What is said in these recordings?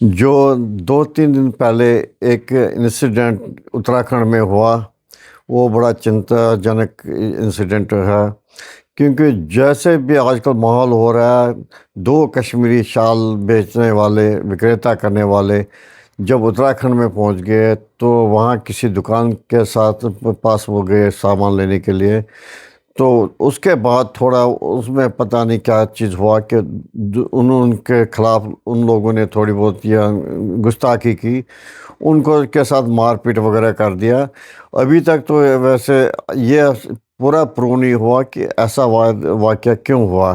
جو 2-3 دن پہلے ایک انسیڈنٹ اتراکھنڈ میں ہوا، وہ بڑا چنتا جنک انسیڈنٹ ہے، کیونکہ جیسے بھی آج کل ماحول ہو رہا ہے، 2 کشمیری شال بیچنے والے، وکریتا کرنے والے جب اتراکھنڈ میں پہنچ گئے تو وہاں کسی دکان کے پاس وہ گئے سامان لینے کے لیے، تو اس کے بعد تھوڑا اس میں پتہ نہیں کیا چیز ہوا کہ ان کے خلاف ان لوگوں نے تھوڑی بہت یا گستاخی کی، ان کو کے ساتھ مار پیٹ وغیرہ کر دیا۔ ابھی تک تو ویسے یہ پورا پرو نہیں ہوا کہ ایسا واقعہ کیوں ہوا،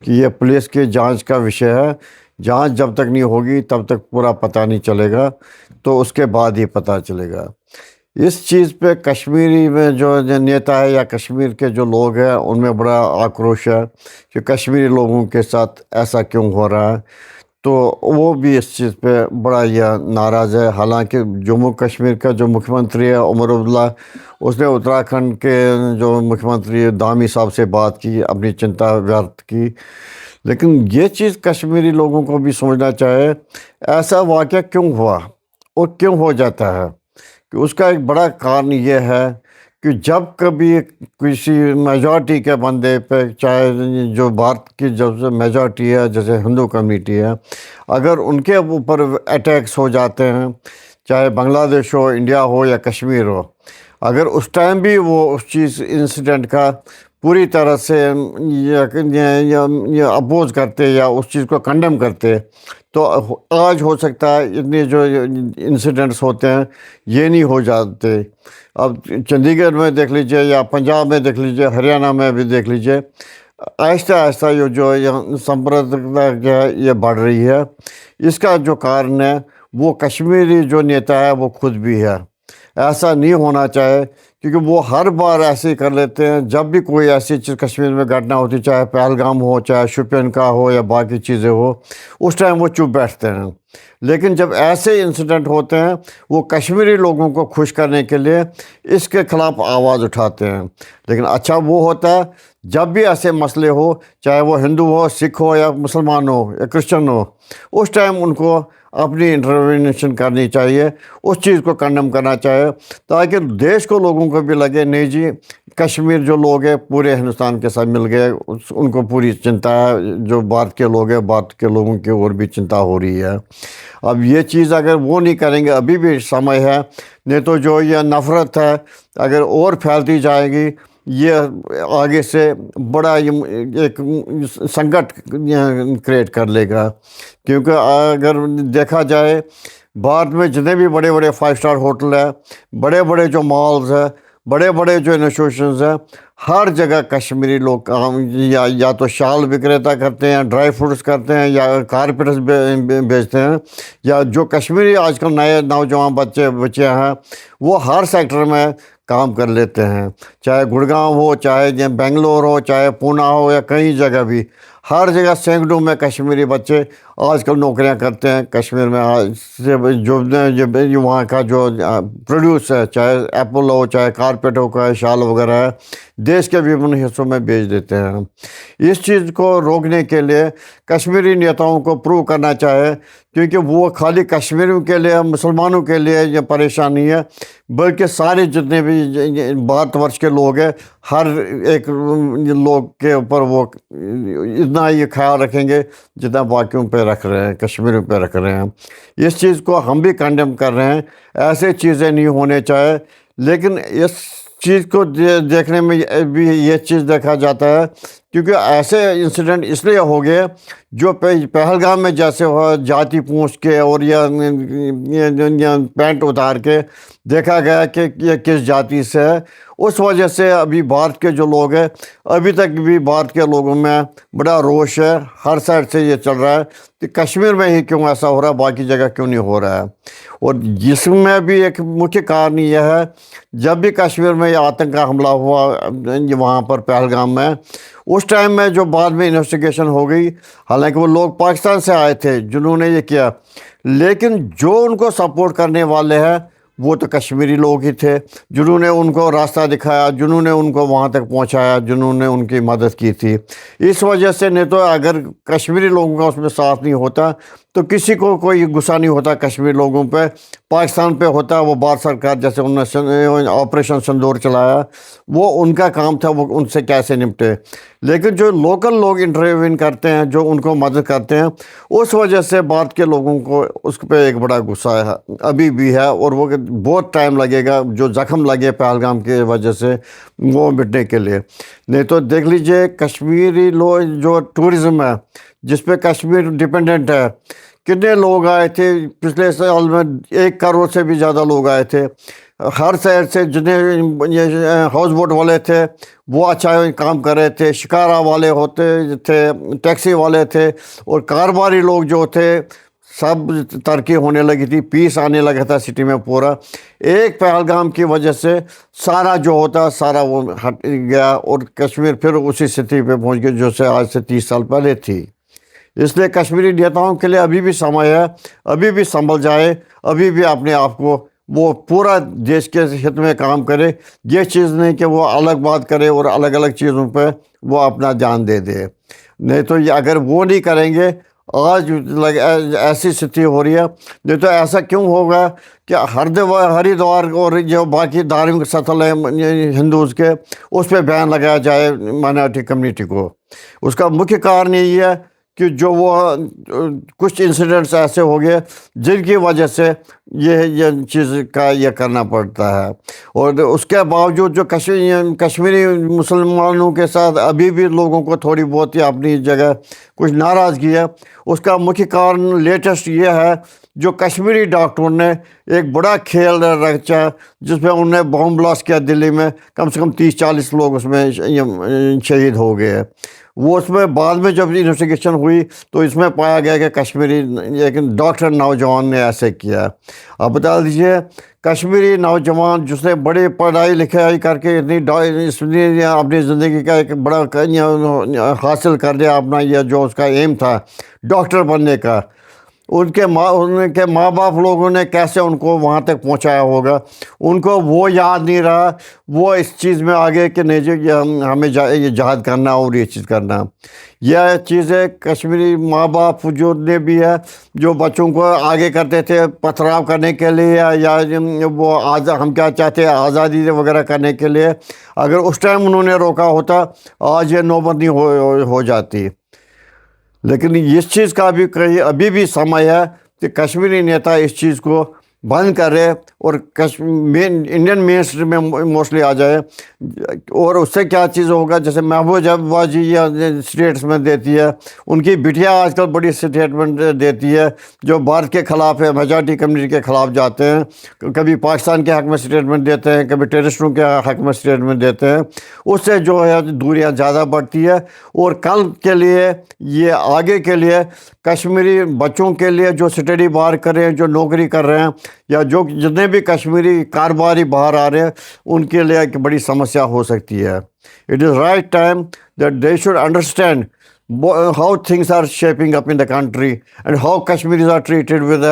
کہ یہ پولیس کی جانچ کا وشے ہے۔ جانچ جب تک نہیں ہوگی تب تک پورا پتہ نہیں چلے گا، تو اس کے بعد ہی پتہ چلے گا۔ اس چیز پہ کشمیری میں جو نیتا ہے یا کشمیر کے جو لوگ ہیں ان میں بڑا آکروش ہے کہ کشمیری لوگوں کے ساتھ ایسا کیوں ہو رہا ہے، تو وہ بھی اس چیز پہ بڑا یہ ناراض ہے۔ حالانکہ جموں کشمیر کا جو مکھیہ منتری ہے عمر عبداللہ، اس نے اتراکھنڈ کے جو مکھیہ منتری دھامی صاحب سے بات کی، اپنی چنتا ویکت کی، لیکن یہ چیز کشمیری لوگوں کو بھی سمجھنا چاہے ایسا واقعہ کیوں ہوا اور کیوں ہو جاتا ہے، کہ اس کا ایک بڑا کارن یہ ہے کہ جب کبھی کسی میجارٹی کے بندے پہ، چاہے جو بھارت کی جب سے میجارٹی ہے جیسے ہندو کمیونٹی ہے، اگر ان کے اوپر اٹیکس ہو جاتے ہیں، چاہے بنگلہ دیش ہو، انڈیا ہو یا کشمیر ہو، اگر اس ٹائم بھی وہ اس چیز انسیڈنٹ کا پوری طرح سے اپوز کرتے یا اس چیز کو کنڈیم کرتے، تو آج ہو سکتا ہے اتنے جو انسیڈنٹس ہوتے ہیں یہ نہیں ہو جاتے۔ اب چندی گڑھ میں دیکھ لیجئے یا پنجاب میں دیکھ لیجئے، ہریانہ میں بھی دیکھ لیجئے، آہستہ آہستہ یہ جو سمپردکتا جو ہے یہ بڑھ رہی ہے۔ اس کا جو کارن ہے وہ کشمیری جو نیتا ہے وہ خود بھی ہے۔ ایسا نہیں ہونا چاہے، کیونکہ وہ ہر بار ایسے ہی کر لیتے ہیں۔ جب بھی کوئی ایسی چیز کشمیر میں گھٹنا ہوتی، چاہے پہلگام ہو، چاہے شوپین کا ہو یا باقی چیزیں ہو، اس ٹائم وہ چپ بیٹھتے ہیں۔ لیکن جب ایسے انسیڈنٹ ہوتے ہیں، وہ کشمیری لوگوں کو خوش کرنے کے لیے اس کے خلاف آواز اٹھاتے ہیں۔ لیکن اچھا وہ ہوتا ہے جب بھی ایسے مسئلے ہو، چاہے وہ ہندو ہو، سکھ ہو یا مسلمان ہو یا کرسچن ہو، اس ٹائم ان کو اپنی انٹروینیشن کرنی چاہیے، اس چیز کو کنڈم کرنا چاہیے، تاکہ دیش کو لوگوں کو بھی لگے نہیں جی کشمیر جو لوگ ہیں پورے ہندوستان کے ساتھ مل گئے، ان کو پوری چنتا ہے، جو بھارت کے لوگ ہیں بھارت کے لوگوں کی اور بھی چنتا ہو رہی ہے۔ اب یہ چیز اگر وہ نہیں کریں گے، ابھی بھی سمے ہے، نہیں تو جو یہ نفرت ہے اگر اور پھیلتی جائے گی، یہ آگے سے بڑا ایک سنکٹ کریٹ کر لے گا۔ کیونکہ اگر دیکھا جائے بھارت میں جتنے بھی بڑے بڑے 5 اسٹار ہوٹل ہیں، بڑے بڑے جو مالز ہیں، بڑے بڑے جو انسٹیٹیوشنز ہیں، ہر جگہ کشمیری لوگ کام یا تو شال وکریتا کرتے ہیں، ڈرائی فروٹس کرتے ہیں، یا کارپیٹس بیچتے ہیں، یا جو کشمیری آج کل نئے نوجوان بچے ہیں وہ ہر سیکٹر میں کام کر لیتے ہیں، چاہے گڑگاؤں ہو، چاہے بنگلور ہو، چاہے پونا ہو، یا کئی جگہ بھی، ہر جگہ سینکڑوں میں کشمیری بچے آج کل نوکریاں کرتے ہیں۔ کشمیر میں جو وہاں کا جو پروڈیوس ہے، چاہے ایپل ہو، چاہے کارپیٹ ہو، چاہے شال وغیرہ ہے، دیش کے وبھن حصوں میں بیچ دیتے ہیں۔ اس چیز کو روکنے کے لیے کشمیری نیتاؤں کو پروو کرنا چاہے، کیونکہ وہ خالی کشمیریوں کے لیے، مسلمانوں کے لیے یہ پریشانی ہے، بلکہ سارے جتنے بھی بھارت ورش کے لوگ ہیں، ہر ایک لوگ کے اوپر وہ اتنا یہ خیال رکھیں گے جتنا باقیوں پہ رکھ رہے ہیں، کشمیریوں پہ رکھ رہے ہیں۔ اس چیز کو ہم بھی کنڈیم کر رہے ہیں، ایسے چیزیں نہیں ہونے چاہے۔ لیکن اس چیز کو دیکھنے میں بھی یہ چیز دیکھا جاتا ہے، کیونکہ ایسے انسیڈنٹ اس لیے ہو گئے جو پہلگام میں جیسے ہوا، جاتی پوچھ کے اور یا پینٹ اتار کے دیکھا گیا کہ یہ کس جاتی سے ہے، اس وجہ سے ابھی بھارت کے جو لوگ ہیں، ابھی تک بھی بھارت کے لوگوں میں بڑا روش ہے، ہر سائڈ سے یہ چل رہا ہے کہ کشمیر میں ہی کیوں ایسا ہو رہا ہے، باقی جگہ کیوں نہیں ہو رہا ہے۔ اور جس میں بھی ایک مکھیہ کارن یہ ہے، جب بھی کشمیر میں یہ آتنک کا حملہ ہوا وہاں پر پہلگام میں، اس ٹائم میں جو بعد میں انویسٹیگیشن ہو گئی، حالانکہ وہ لوگ پاکستان سے آئے تھے جنہوں نے یہ کیا، لیکن جو ان کو سپورٹ کرنے والے ہیں وہ تو کشمیری لوگ ہی تھے جنہوں نے ان کو راستہ دکھایا, جنہوں نے ان کو وہاں تک پہنچایا, جنہوں نے ان کی مدد کی تھی. اس وجہ سے نہیں تو اگر کشمیری لوگوں کا اس میں ساتھ نہیں ہوتا تو کسی کو کوئی غصہ نہیں ہوتا کشمیری لوگوں پہ. پاکستان پہ ہوتا وہ بھارت سرکار, جیسے انہوں نے آپریشن سندور چلایا, وہ ان کا کام تھا, وہ ان سے کیسے نپٹے. لیکن جو لوکل لوگ انٹروین کرتے ہیں, جو ان کو مدد کرتے ہیں, اس وجہ سے بات کے لوگوں کو اس پہ ایک بڑا غصہ ہے, ابھی بھی ہے, اور وہ بہت ٹائم لگے گا جو زخم لگے پہلگام کی وجہ سے وہ مٹنے کے لیے. نہیں تو دیکھ لیجئے کشمیری لوگ جو ٹورزم ہے جس پہ کشمیر ڈپینڈنٹ ہے, کتنے لوگ آئے تھے پچھلے سال میں, 1 کروڑ سے بھی زیادہ لوگ آئے تھے ہر سائڈ سے. جتنے یہ ہاؤس بوٹ والے تھے وہ اچھا کام کر رہے تھے, شکارا والے ہوتے تھے, ٹیکسی والے تھے, اور کاروباری لوگ جو تھے, سب ترقی ہونے لگی تھی, پیس آنے لگا تھا سٹی میں پورا. ایک پہلگام کی وجہ سے سارا جو ہوتا سارا وہ ہٹ گیا, اور کشمیر پھر اسی سٹی پہ پہنچ گئی جو سے آج سے 30 سال پہلے تھی. اس لیے کشمیری نیتاؤں کے لیے ابھی بھی سمے ہے, ابھی بھی سنبھل جائے, ابھی بھی اپنے آپ کو وہ پورا دیش کے ہت میں کام کرے. یہ چیز نہیں کہ وہ الگ بات کرے اور الگ الگ چیزوں پہ وہ اپنا جان دے دے. نہیں تو یہ اگر وہ نہیں کریں گے, آج ایسی ستھی ہو رہی ہے. نہیں تو ایسا کیوں ہوگا کہ ہریدوار اور جو باقی دھارمک ستھل ہیں ہندوز کے, اس پہ بین لگایا جائے مائنارٹی کمیونٹی کو. اس کا مکھیہ کارن یہی ہے کہ جو وہ کچھ انسیڈنٹس ایسے ہو گئے جن کی وجہ سے یہ چیز کا یہ کرنا پڑتا ہے. اور اس کے باوجود جو کشمیری مسلمانوں کے ساتھ ابھی بھی لوگوں کو تھوڑی بہت ہی اپنی جگہ کچھ ناراضگی ہے, اس کا مکھیہ کارن لیٹسٹ یہ ہے جو کشمیری ڈاکٹروں نے ایک بڑا کھیل رچا جس میں انہوں نے بم بلاسٹ کیا دلی میں, کم سے کم 30-40 لوگ اس میں شہید ہو گئے. وہ اس میں بعد میں جب انویسٹیگیشن ہوئی تو اس میں پایا گیا کہ کشمیری ایک ڈاکٹر نوجوان نے ایسے کیا. آپ بتا دیجئے کشمیری نوجوان جس نے بڑی پڑھائی لکھائی کر کے اس نے اپنی زندگی کا ایک بڑا حاصل کر لیا اپنا, یہ جو اس کا ایم تھا ڈاکٹر بننے کا, ان کے ماں باپ لوگوں نے کیسے ان کو وہاں تک پہنچایا ہوگا, ان کو وہ یاد نہیں رہا. وہ اس چیز میں آگے کہ نہیں جی ہمیں یہ جہاد کرنا اور یہ چیز کرنا. یہ چیزیں کشمیری ماں باپ جو نے بھی ہے جو بچوں کو آگے کرتے تھے پتھراؤ کرنے کے لیے, یا وہ ہم کیا چاہتے ہیں آزادی وغیرہ کرنے کے لیے, اگر اس ٹائم انہوں نے روکا ہوتا آج یہ نوبت نہیں ہو جاتی. لیکن اس چیز کا بھی ابھی بھی سمے ہے کہ کشمیری نیتا اس چیز کو بند کرے اور انڈین مین اسٹریم میں موسٹلی آ جائے. اور اس سے کیا چیز ہوگا, جیسے محبوبہ جی یا اسٹیٹس میں دیتی ہے, ان کی بٹیا آج کل بڑی اسٹیٹمنٹ دیتی ہے جو بھارت کے خلاف ہے, میجارٹی کمیونٹی کے خلاف جاتے ہیں, کبھی پاکستان کے حق میں اسٹیٹمنٹ دیتے ہیں, کبھی ٹیررسٹوں کے حق میں اسٹیٹمنٹ دیتے ہیں. اس سے جو ہے دوریاں زیادہ بڑھتی ہے. اور کل کے لیے یہ آگے کے لیے کشمیری بچوں کے لیے جو اسٹڈی باہر کر رہے ہیں, جو نوکری کر رہے ہیں, یا جو جتنے بھی کشمیری کاروباری باہر آ رہے ہیں, ان کے لیے ایک بڑی سمسیا ہو سکتی ہے. It is right time that they should understand how things are shaping up in the country and how Kashmiris are treated with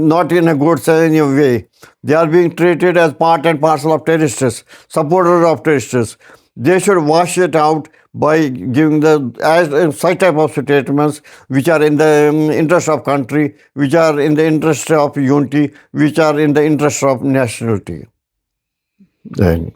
not in a good way. They are being treated as part and parcel of terrorists, supporters of terrorists. They should wash it out by giving such type of statements which are in the interest of country, which are in the interest of unity, which are in the interest of nationality. Then